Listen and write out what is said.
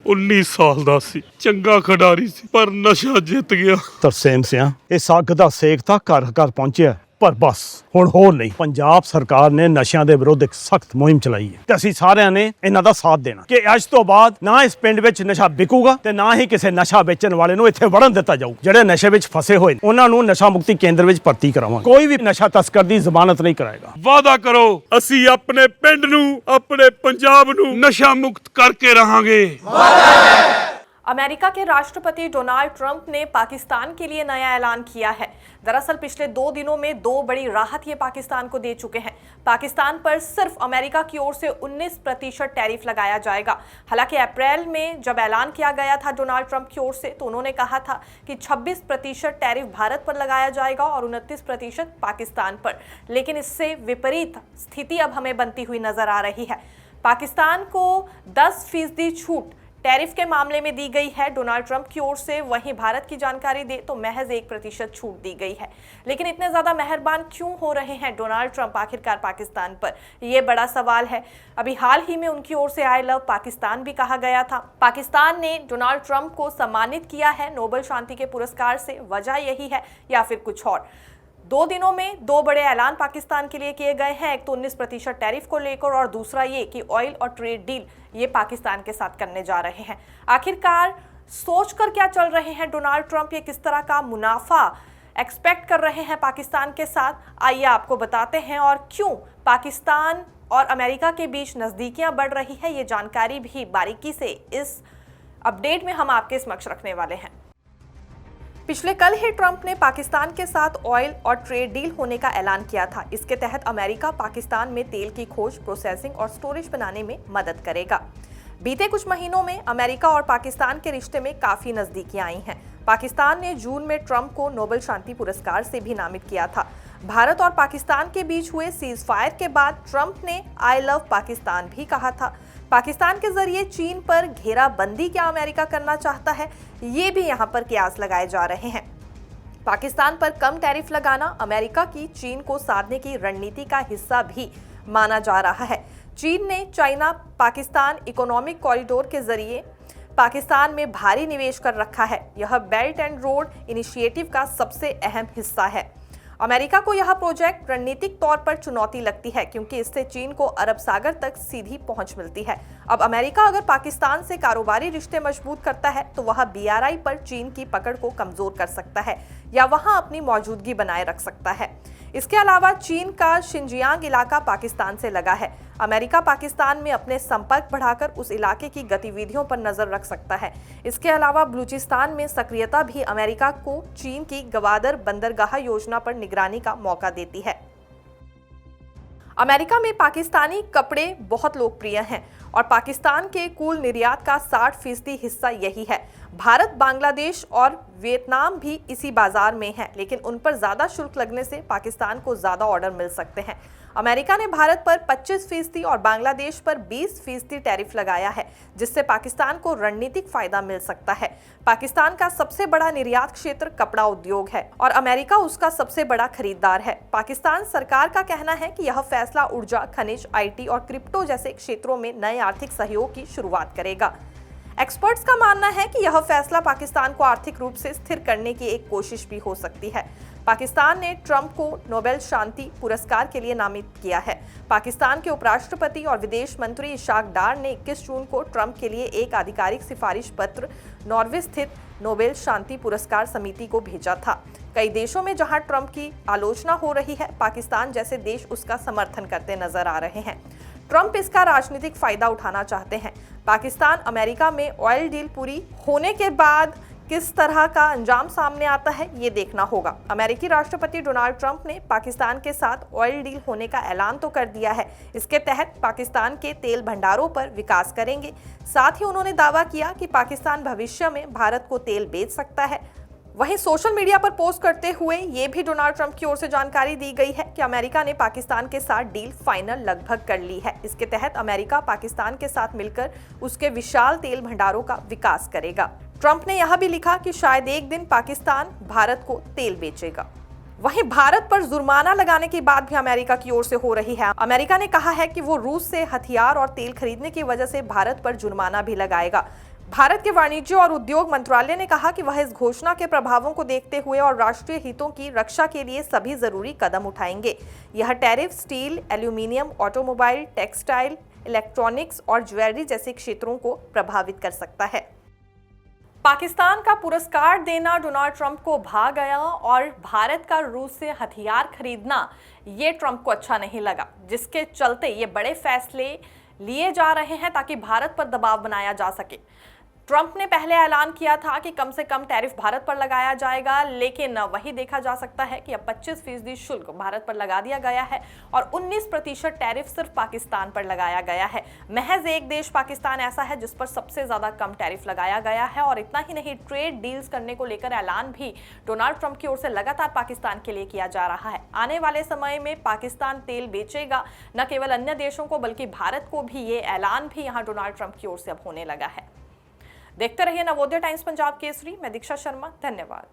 19 ਸਾਲ ਦਾ ਸੀ, ਚੰਗਾ ਖਿਡਾਰੀ ਸੀ, ਪਰ ਨਸ਼ਾ ਜਿੱਤ ਗਿਆ। ਤਰਸੇਮ ਸਿਆ, ਇਸ ਅੱਗ ਦਾ ਸੇਕ ਤਾਂ ਘਰ ਘਰ ਪਹੁੰਚਿਆ, ਪਰ ਬਸ ਹੁਣ ਹੋਰ ਨਹੀਂ। ਪੰਜਾਬ ਸਰਕਾਰ ਨੇ ਨਸ਼ਿਆਂ ਦੇ ਵਿਰੁੱਧ ਇੱਕ ਸਖਤ ਮੁਹਿੰਮ ਚਲਾਈ ਹੈ ਤੇ ਅਸੀਂ ਸਾਰਿਆਂ ਨੇ ਇਹਨਾਂ ਦਾ ਸਾਥ ਦੇਣਾ ਕਿ ਅੱਜ ਤੋਂ ਬਾਅਦ ਨਾ ਇਸ ਪਿੰਡ ਵਿੱਚ ਨਸ਼ਾ ਵਿਕੂਗਾ ਤੇ ਨਾ ਹੀ ਕਿਸੇ ਨਸ਼ਾ ਵੇਚਣ ਵਾਲੇ ਨੂੰ ਇੱਥੇ ਵੜਨ ਦਿੱਤਾ ਜਾਊ। ਜਿਹੜੇ ਨਸ਼ੇ ਵਿੱਚ ਫਸੇ ਹੋਏ ਨੇ ਉਹਨਾਂ ਨੂੰ ਨਸ਼ਾ ਮੁਕਤੀ ਕੇਂਦਰ ਵਿੱਚ ਭਰਤੀ ਕਰਾਵਾਂਗੇ। ਕੋਈ ਵੀ ਨਸ਼ਾ ਤਸਕਰ ਦੀ ਜ਼ਮਾਨਤ ਨਹੀਂ ਕਰਾਏਗਾ। ਵਾਅਦਾ ਕਰੋ, ਅਸੀਂ ਆਪਣੇ ਪਿੰਡ ਨੂੰ, ਆਪਣੇ ਪੰਜਾਬ ਨੂੰ नशा मुक्त करके रहेंगे। अमेरिका के राष्ट्रपति डोनाल्ड ट्रंप ने पाकिस्तान के लिए नया ऐलान किया है। दरअसल पिछले 2 दिनों में 2 बड़ी राहत ये पाकिस्तान को दे चुके हैं। पाकिस्तान पर सिर्फ अमेरिका की ओर से 19% टैरिफ लगाया जाएगा। हालांकि अप्रैल में जब ऐलान किया गया था डोनाल्ड ट्रंप की ओर से, तो उन्होंने कहा था कि 26% टैरिफ भारत पर लगाया जाएगा और 29% पाकिस्तान पर। लेकिन इससे विपरीत स्थिति अब हमें बनती हुई नजर आ रही है। पाकिस्तान को 10% छूट टैरिफ के मामले में दी गई है डोनाल्ड ट्रंप की ओर से। वहीं भारत की जानकारी दे तो महज 1% छूट दी गई है। लेकिन इतने ज्यादा मेहरबान क्यों हो रहे हैं डोनाल्ड ट्रंप आखिरकार पाकिस्तान पर, ये बड़ा सवाल है। अभी हाल ही में उनकी ओर से आई लव पाकिस्तान भी कहा गया था। पाकिस्तान ने डोनाल्ड ट्रंप को सम्मानित किया है नोबेल शांति के पुरस्कार से। वजह यही है या फिर कुछ और? 2 दिनों में 2 बड़े ऐलान पाकिस्तान के लिए किए गए हैं। एक तो 19% टैरिफ को लेकर और दूसरा ये कि ऑयल और ट्रेड डील ये पाकिस्तान के साथ करने जा रहे हैं। आखिरकार सोचकर क्या चल रहे हैं डोनाल्ड ट्रंप? ये किस तरह का मुनाफा एक्सपेक्ट कर रहे हैं पाकिस्तान के साथ? आइए आपको बताते हैं। और क्यों पाकिस्तान और अमेरिका के बीच नज़दीकियां बढ़ रही है, ये जानकारी भी बारीकी से इस अपडेट में हम आपके समक्ष रखने वाले हैं। पिछले कल ही ट्रंप ने पाकिस्तान के साथ ऑयल और ट्रेड डील होने का ऐलान किया था। इसके तहत अमेरिका पाकिस्तान में तेल की खोज, प्रोसेसिंग और स्टोरेज बनाने में मदद करेगा। बीते कुछ महीनों में अमेरिका और पाकिस्तान के रिश्ते में काफी नजदीकियां आई हैं। पाकिस्तान ने जून में ट्रंप को नोबेल शांति पुरस्कार से भी नामित किया था। भारत और पाकिस्तान के बीच हुए सीज फायर के बाद ट्रंप ने आई लव पाकिस्तान भी कहा था। पाकिस्तान के जरिए चीन पर घेराबंदी क्या अमेरिका करना चाहता है, ये भी यहाँ पर कयास लगाए जा रहे हैं। पाकिस्तान पर कम टैरिफ लगाना अमेरिका की चीन को साधने की रणनीति का हिस्सा भी माना जा रहा है। चीन ने चाइना पाकिस्तान इकोनॉमिक कॉरिडोर के जरिए पाकिस्तान में भारी निवेश कर रखा है। यह बेल्ट एंड रोड इनिशिएटिव का सबसे अहम हिस्सा है। अमेरिका को यह प्रोजेक्ट रणनीतिक तौर पर चुनौती लगती है क्योंकि इससे चीन को अरब सागर तक सीधी पहुंच मिलती है। अब अमेरिका अगर पाकिस्तान से कारोबारी रिश्ते मजबूत करता है तो वह BRI पर चीन की पकड़ को कमजोर कर सकता है या वहां अपनी मौजूदगी बनाए रख सकता है। इसके अलावा चीन का शिनजियांग इलाका पाकिस्तान से लगा है। अमेरिका पाकिस्तान में अपने संपर्क बढ़ाकर उस इलाके की गतिविधियों पर नजर रख सकता है। इसके अलावा बलूचिस्तान में सक्रियता भी अमेरिका को चीन की गवादर बंदरगाह योजना पर निगरानी का मौका देती है। अमेरिका में पाकिस्तानी कपड़े बहुत लोकप्रिय हैं और पाकिस्तान के कुल निर्यात का 60% हिस्सा यही है। भारत, बांग्लादेश और वियतनाम भी इसी बाजार में हैं, लेकिन उन पर ज़्यादा शुल्क लगने से पाकिस्तान को ज़्यादा ऑर्डर मिल सकते हैं। अमेरिका ने भारत पर 25% और बांग्लादेश पर 20% टैरिफ लगाया है, जिससे पाकिस्तान को रणनीतिक फायदा मिल सकता है। पाकिस्तान का सबसे बड़ा निर्यात क्षेत्र कपड़ा उद्योग है और अमेरिका उसका सबसे बड़ा खरीदार है। पाकिस्तान सरकार का कहना है कि यह फैसला ऊर्जा, खनिज, IT और क्रिप्टो जैसे क्षेत्रों में नए आर्थिक सहयोग की शुरुआत करेगा। एक्सपर्ट्स का मानना है कि यह फैसला पाकिस्तान को आर्थिक रूप से स्थिर करने की एक कोशिश भी हो सकती है। पाकिस्तान ने ट्रंप को नोबेल शांति पुरस्कार के लिए नामित किया है। पाकिस्तान के उपराष्ट्रपति और विदेश मंत्री इशाक डार ने 21 जून को ट्रंप के लिए एक आधिकारिक सिफारिश पत्र नॉर्वे स्थित नोबेल शांति पुरस्कार समिति को भेजा था। कई देशों में जहां ट्रंप की आलोचना हो रही है, पाकिस्तान जैसे देश उसका समर्थन करते नजर आ रहे हैं। ट्रंप इसका राजनीतिक फायदा उठाना चाहते हैं। पाकिस्तान अमेरिका में ऑयल डील पूरी होने के बाद किस तरह का अंजाम सामने आता है, ये देखना होगा। अमेरिकी राष्ट्रपति डोनाल्ड ट्रंप ने पाकिस्तान के साथ ऑयल डील होने का ऐलान तो कर दिया है। इसके तहत पाकिस्तान के तेल भंडारों पर विकास करेंगे। साथ ही उन्होंने दावा किया कि पाकिस्तान भविष्य में भारत को तेल बेच सकता है। वहीं सोशल मीडिया पर पोस्ट करते हुए ये भी डोनाल्ड ट्रंप की ओर से जानकारी दी गई है कि अमेरिका ने पाकिस्तान के साथ डील फाइनल लगभग कर ली है। इसके तहत अमेरिका पाकिस्तान के साथ मिलकर उसके विशाल तेल भंडारों का विकास करेगा। ट्रंप ने यह भी लिखा कि शायद एक दिन पाकिस्तान भारत को तेल बेचेगा। वहीं भारत पर जुर्माना लगाने की बात भी अमेरिका की ओर से हो रही है। अमेरिका ने कहा है कि वो रूस से हथियार और तेल खरीदने की वजह से भारत पर जुर्माना भी लगाएगा। भारत के वाणिज्य और उद्योग मंत्रालय ने कहा कि वह इस घोषणा के प्रभावों को देखते हुए और राष्ट्रीय हितों की रक्षा के लिए सभी जरूरी कदम उठाएंगे। यह tariff steel, aluminium, automobile, textile, electronics और ज्वेलरी जैसे क्षेत्रों को प्रभावित कर सकता है। पाकिस्तान का पुरस्कार देना डोनाल्ड ट्रंप को भा गया और भारत का रूस से हथियार खरीदना ये ट्रंप को अच्छा नहीं लगा, जिसके चलते ये बड़े फैसले लिए जा रहे हैं ताकि भारत पर दबाव बनाया जा सके। ट्रंप ने पहले ऐलान किया था कि कम से कम टैरिफ भारत पर लगाया जाएगा, लेकिन वही देखा जा सकता है कि अब 25% शुल्क भारत पर लगा दिया गया है और 19% टैरिफ सिर्फ पाकिस्तान पर लगाया गया है। महज एक देश पाकिस्तान ऐसा है जिस पर सबसे ज्यादा कम टैरिफ लगाया गया है। और इतना ही नहीं, ट्रेड डील्स करने को लेकर ऐलान भी डोनाल्ड ट्रंप की ओर से लगातार पाकिस्तान के लिए किया जा रहा है। आने वाले समय में पाकिस्तान तेल बेचेगा, न केवल अन्य देशों को बल्कि भारत को भी। ये ऐलान भी यहाँ डोनाल्ड ट्रंप की ओर से अब होने लगा है। देखते रहिए नवोदय टाइम्स पंजाब केसरी। मैं दीक्षा शर्मा, धन्यवाद।